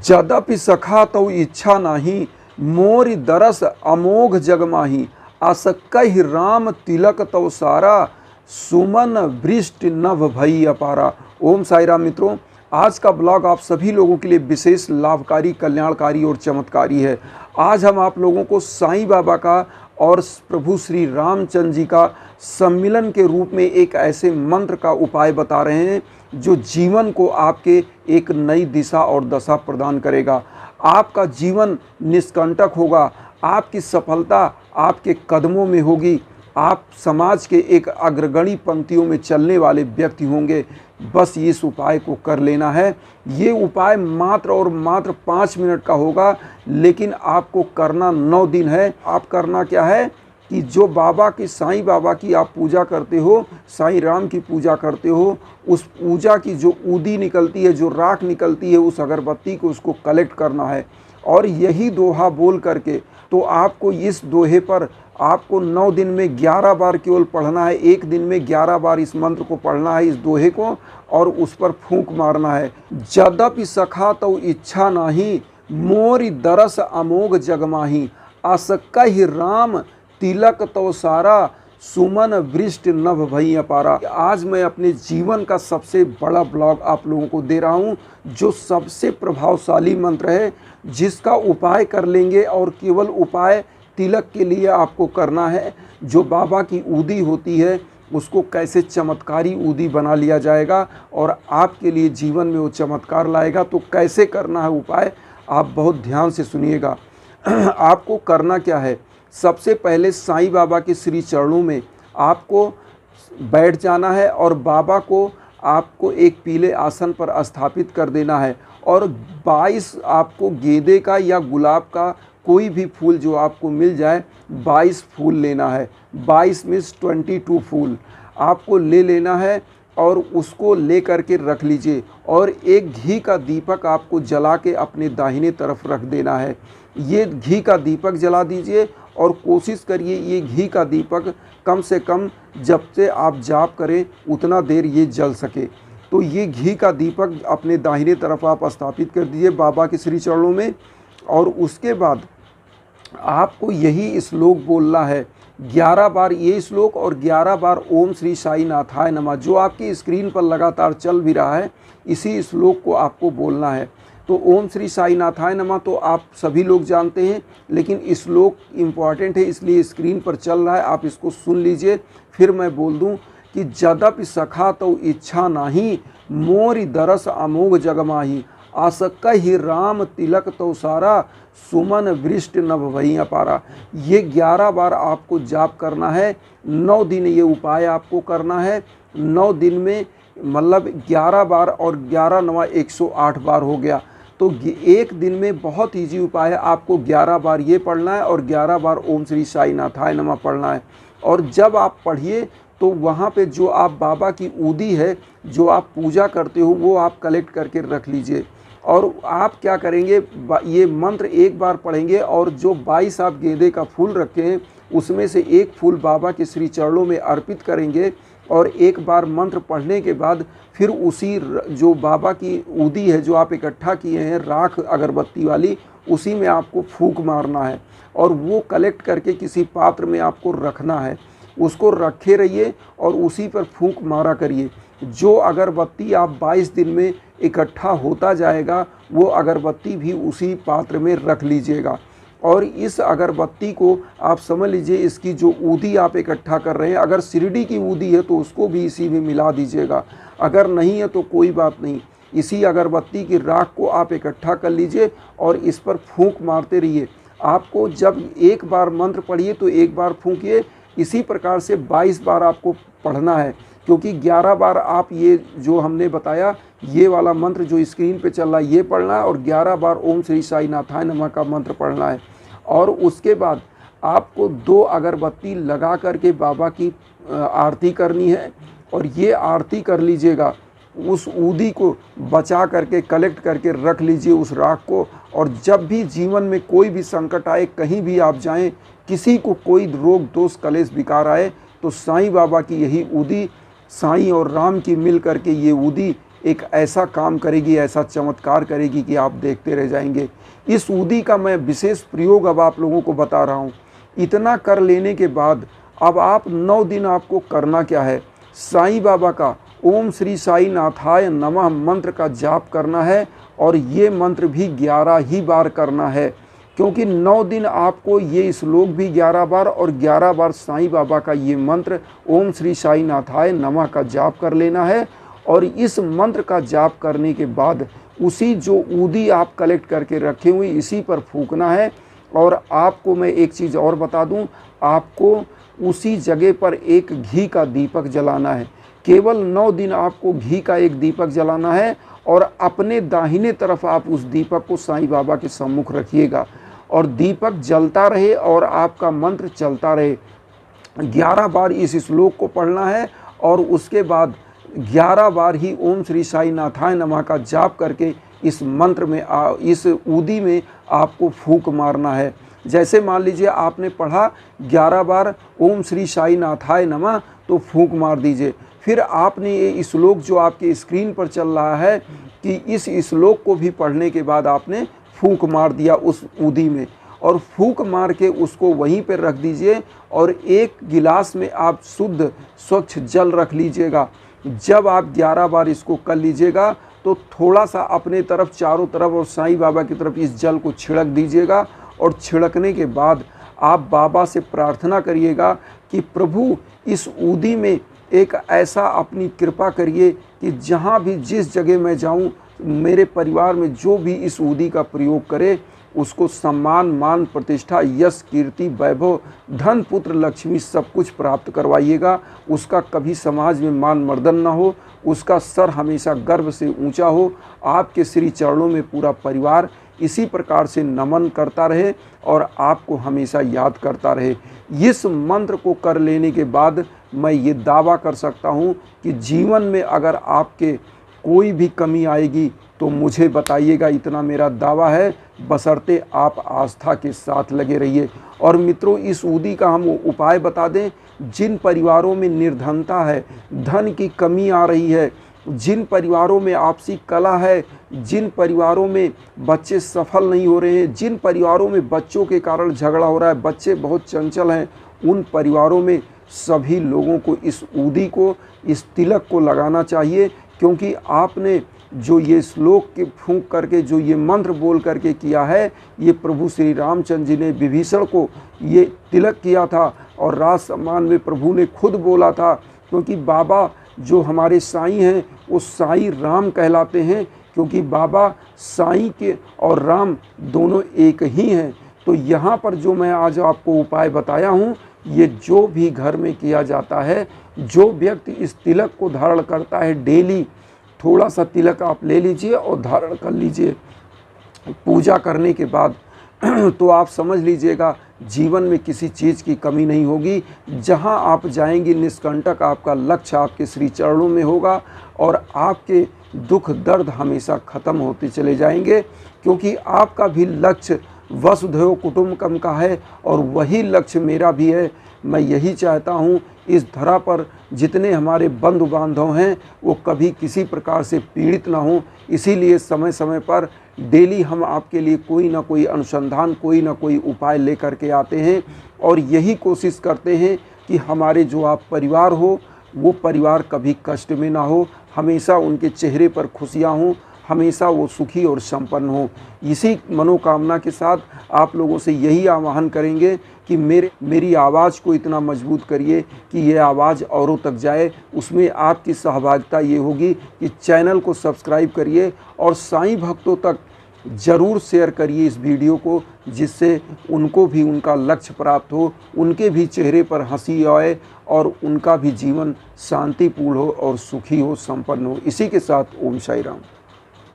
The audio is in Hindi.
जदपि सखा तौ इच्छा नाही, मोरि दरस अमोघ जगमाही। आसकहि राम तिलक तौ सारा, सुमन वृष्टि नभ भई अपारा। ओम साई राम मित्रों, आज का ब्लॉग आप सभी लोगों के लिए विशेष लाभकारी, कल्याणकारी और चमत्कारी है। आज हम आप लोगों को साईं बाबा का और प्रभु श्री रामचंद्र जी का सम्मिलन के रूप में एक ऐसे मंत्र का उपाय बता रहे हैं जो जीवन को आपके एक नई दिशा और दशा प्रदान करेगा। आपका जीवन निष्कंटक होगा, आपकी सफलता आपके कदमों में होगी, आप समाज के एक अग्रगणी पंक्तियों में चलने वाले व्यक्ति होंगे। बस इस उपाय को कर लेना है। ये उपाय मात्र और मात्र 5 मिनट का होगा, लेकिन आपको करना 9 दिन है। आप करना क्या है कि जो बाबा की, साईं बाबा की आप पूजा करते हो, साईं राम की पूजा करते हो, उस पूजा की जो ऊदी निकलती है, जो राख निकलती है, उस अगरबत्ती को उसको कलेक्ट करना है। और यही दोहा बोल करके तो आपको इस दोहे पर आपको 9 दिन में 11 बार केवल पढ़ना है। एक दिन में 11 बार इस मंत्र को पढ़ना है, इस दोहे को, और उस पर फूंक मारना है। जदपि सखा तौ इच्छा नाही, मोरि दरस अमोघ जगमाही। आसकहि राम तिलक तौ सारा, सुमन वृष्टि नभ भई अपारा। आज मैं अपने जीवन का सबसे बड़ा ब्लॉग आप लोगों को दे रहा हूँ, जो सबसे प्रभावशाली मंत्र है, जिसका उपाय कर लेंगे। और केवल उपाय तिलक के लिए आपको करना है। जो बाबा की ऊदी होती है उसको कैसे चमत्कारी ऊदी बना लिया जाएगा और आपके लिए जीवन में वो चमत्कार लाएगा। तो कैसे करना है उपाय, आप बहुत ध्यान से सुनिएगा। आपको करना क्या है, सबसे पहले साईं बाबा के श्री चरणों में आपको बैठ जाना है और बाबा को आपको एक पीले आसन पर स्थापित कर देना है। और 22 आपको गेंदे का या गुलाब का कोई भी फूल जो आपको मिल जाए, 22 फूल लेना है। 22 मीन्स 22 फूल आपको ले लेना है और उसको ले करके रख लीजिए। और एक घी का दीपक आपको जला के अपने दाहिने तरफ रख देना है। ये घी का दीपक जला दीजिए और कोशिश करिए ये घी का दीपक कम से कम जब से आप जाप करें उतना देर ये जल सके। तो ये घी का दीपक अपने दाहिने तरफ आप स्थापित कर दीजिए बाबा के श्री चरणों में। और उसके बाद आपको यही श्लोक बोलना है 11 बार, ये श्लोक, और 11 बार ओम श्री साई नाथाय नमः, जो आपकी स्क्रीन पर लगातार चल भी रहा है। इसी श्लोक को आपको बोलना है। तो ओम श्री साई नाथाय नमः तो आप सभी लोग जानते हैं, लेकिन श्लोक इम्पॉर्टेंट है, इसलिए स्क्रीन पर चल रहा है, आप इसको सुन लीजिए। फिर मैं बोल दूं कि जदपि सखा तौ इच्छा नाही, मोरि दरस अमोघ जगमाही। आसकहि राम तिलक तौ सारा, सुमन वृष्टि नभ भई अपारा। ये 11 बार आपको जाप करना है। 9 दिन ये उपाय आपको करना है। 9 दिन में मतलब 11 बार और 11 9 108 बार हो गया। तो एक दिन में बहुत ईजी उपाय है। आपको 11 बार ये पढ़ना है और 11 बार ओम श्री साई नाथाय नमः पढ़ना है। और जब आप पढ़िए तो वहाँ पे जो आप बाबा की ऊदी है, जो आप पूजा करते हो, वो आप कलेक्ट करके रख लीजिए। और आप क्या करेंगे, ये मंत्र एक बार पढ़ेंगे और जो 22 आप गेंदे का फूल रखे हैं उसमें से एक फूल बाबा के श्री चरणों में अर्पित करेंगे। और एक बार मंत्र पढ़ने के बाद फिर उसी जो बाबा की ऊदी है, जो आप इकट्ठा किए हैं राख अगरबत्ती वाली, उसी में आपको फूंक मारना है और वो कलेक्ट करके किसी पात्र में आपको रखना है। उसको रखे रहिए और उसी पर फूंक मारा करिए। जो अगरबत्ती आप 22 दिन में इकट्ठा होता जाएगा, वो अगरबत्ती भी उसी पात्र में रख लीजिएगा। और इस अगरबत्ती को आप समझ लीजिए, इसकी जो ऊदी आप इकट्ठा कर रहे हैं, अगर शिरडी की ऊदी है तो उसको भी इसी में मिला दीजिएगा, अगर नहीं है तो कोई बात नहीं। इसी अगरबत्ती की राख को आप इकट्ठा कर लीजिए और इस पर फूंक मारते रहिए। आपको जब एक बार मंत्र पढ़िए तो एक बार फूंकिए। इसी प्रकार से 22 बार आपको पढ़ना है, क्योंकि 11 बार आप ये जो हमने बताया, ये वाला मंत्र जो स्क्रीन पे चल रहा है ये पढ़ना है और 11 बार ओम श्री साई नाथाय नमः का मंत्र पढ़ना है। और उसके बाद आपको 2 अगरबत्ती लगा करके बाबा की आरती करनी है। और ये आरती कर लीजिएगा, उस ऊदी को बचा करके कलेक्ट करके रख लीजिए उस राख को। और जब भी जीवन में कोई भी संकट आए, कहीं भी आप जाएं, किसी को कोई रोग दोष कलेश विकार आए, तो साईं बाबा की यही ऊदी, साईं और राम की मिल करके ये ऊदी एक ऐसा काम करेगी, ऐसा चमत्कार करेगी कि आप देखते रह जाएंगे। इस ऊदी का मैं विशेष प्रयोग अब आप लोगों को बता रहा हूँ। इतना कर लेने के बाद अब आप 9 दिन आपको करना क्या है, साईं बाबा का ओम श्री साई नाथाय नमः मंत्र का जाप करना है। और ये मंत्र भी 11 ही बार करना है, क्योंकि 9 दिन आपको ये श्लोक भी 11 बार और 11 बार साईं बाबा का ये मंत्र ओम श्री साई नाथाय नमः का जाप कर लेना है। और इस मंत्र का जाप करने के बाद उसी जो ऊदी आप कलेक्ट करके रखे हुए इसी पर फूकना है। और आपको मैं एक चीज़ और बता दूं, आपको उसी जगह पर एक घी का दीपक जलाना है। केवल 9 दिन आपको घी का एक दीपक जलाना है और अपने दाहिने तरफ आप उस दीपक को साईं बाबा के सम्मुख रखिएगा और दीपक जलता रहे और आपका मंत्र चलता रहे। 11 बार इस श्लोक को पढ़ना है और उसके बाद 11 बार ही ओम श्री साई नाथाय नमः का जाप करके इस मंत्र में इस ऊदी में आपको फूंक मारना है। जैसे मान लीजिए आपने पढ़ा 11 बार ओम श्री साई नाथाय नमः, तो फूंक मार दीजिए। फिर आपने ये श्लोक जो आपके स्क्रीन पर चल रहा है कि इस श्लोक को भी पढ़ने के बाद आपने फूंक मार दिया उस ऊदी में और फूंक मार के उसको वहीं पर रख दीजिए और एक गिलास में आप शुद्ध स्वच्छ जल रख लीजिएगा। जब आप 11 बार इसको कर लीजिएगा तो थोड़ा सा अपने तरफ चारों तरफ और साईं बाबा की तरफ इस जल को छिड़क दीजिएगा। और छिड़कने के बाद आप बाबा से प्रार्थना करिएगा कि प्रभु इस ऊदी में एक ऐसा अपनी कृपा करिए कि जहाँ भी जिस जगह मैं जाऊँ मेरे परिवार में जो भी इस ऊदी का प्रयोग करे उसको सम्मान, मान, प्रतिष्ठा, यश, कीर्ति, वैभव, धन, पुत्र, लक्ष्मी सब कुछ प्राप्त करवाइएगा। उसका कभी समाज में मान मर्दन ना हो, उसका सर हमेशा गर्व से ऊंचा हो। आपके श्री चरणों में पूरा परिवार इसी प्रकार से नमन करता रहे और आपको हमेशा याद करता रहे। इस मंत्र को कर लेने के बाद मैं ये दावा कर सकता हूँ कि जीवन में अगर आपके कोई भी कमी आएगी तो मुझे बताइएगा, इतना मेरा दावा है, बशर्ते आप आस्था के साथ लगे रहिए। और मित्रों, इस ऊदी का हम उपाय बता दें। जिन परिवारों में निर्धनता है, धन की कमी आ रही है, जिन परिवारों में आपसी कलह है, जिन परिवारों में बच्चे सफल नहीं हो रहे हैं, जिन परिवारों में बच्चों के कारण झगड़ा हो रहा है, बच्चे बहुत चंचल हैं, उन परिवारों में सभी लोगों को इस ऊदी को, इस तिलक को लगाना चाहिए। क्योंकि आपने जो ये श्लोक के फूंक करके जो ये मंत्र बोल करके किया है, ये प्रभु श्री रामचंद्र जी ने विभीषण को ये तिलक किया था और राज सम्मान में प्रभु ने खुद बोला था। क्योंकि बाबा जो हमारे साईं हैं वो साईं राम कहलाते हैं, क्योंकि बाबा साईं के और राम दोनों एक ही हैं। तो यहाँ पर जो मैं आज आपको उपाय बताया हूँ, ये जो भी घर में किया जाता है, जो व्यक्ति इस तिलक को धारण करता है डेली, थोड़ा सा तिलक आप ले लीजिए और धारण कर लीजिए पूजा करने के बाद तो आप समझ लीजिएगा जीवन में किसी चीज़ की कमी नहीं होगी। जहां आप जाएंगे निष्कंटक आपका लक्ष्य आपके श्री चरणों में होगा और आपके दुख दर्द हमेशा ख़त्म होते चले जाएंगे। क्योंकि आपका भी लक्ष्य वसुधैव कुटुंबकम का है और वही लक्ष्य मेरा भी है। मैं यही चाहता हूँ इस धरा पर जितने हमारे बंधु बांधव हैं वो कभी किसी प्रकार से पीड़ित ना हों। इसीलिए समय समय पर डेली हम आपके लिए कोई ना कोई अनुसंधान, कोई ना कोई उपाय लेकर के आते हैं और यही कोशिश करते हैं कि हमारे जो आप परिवार हो वो परिवार कभी कष्ट में ना हो, हमेशा उनके चेहरे पर खुशियाँ हों, हमेशा वो सुखी और संपन्न हो। इसी मनोकामना के साथ आप लोगों से यही आह्वान करेंगे कि मेरी आवाज़ को इतना मजबूत करिए कि ये आवाज़ औरों तक जाए। उसमें आपकी सहभागिता ये होगी कि चैनल को सब्सक्राइब करिए और साईं भक्तों तक ज़रूर शेयर करिए इस वीडियो को, जिससे उनको भी उनका लक्ष्य प्राप्त हो, उनके भी चेहरे पर हंसी आए और उनका भी जीवन शांतिपूर्ण हो और सुखी हो, संपन्न हो। इसी के साथ ओम साई राम।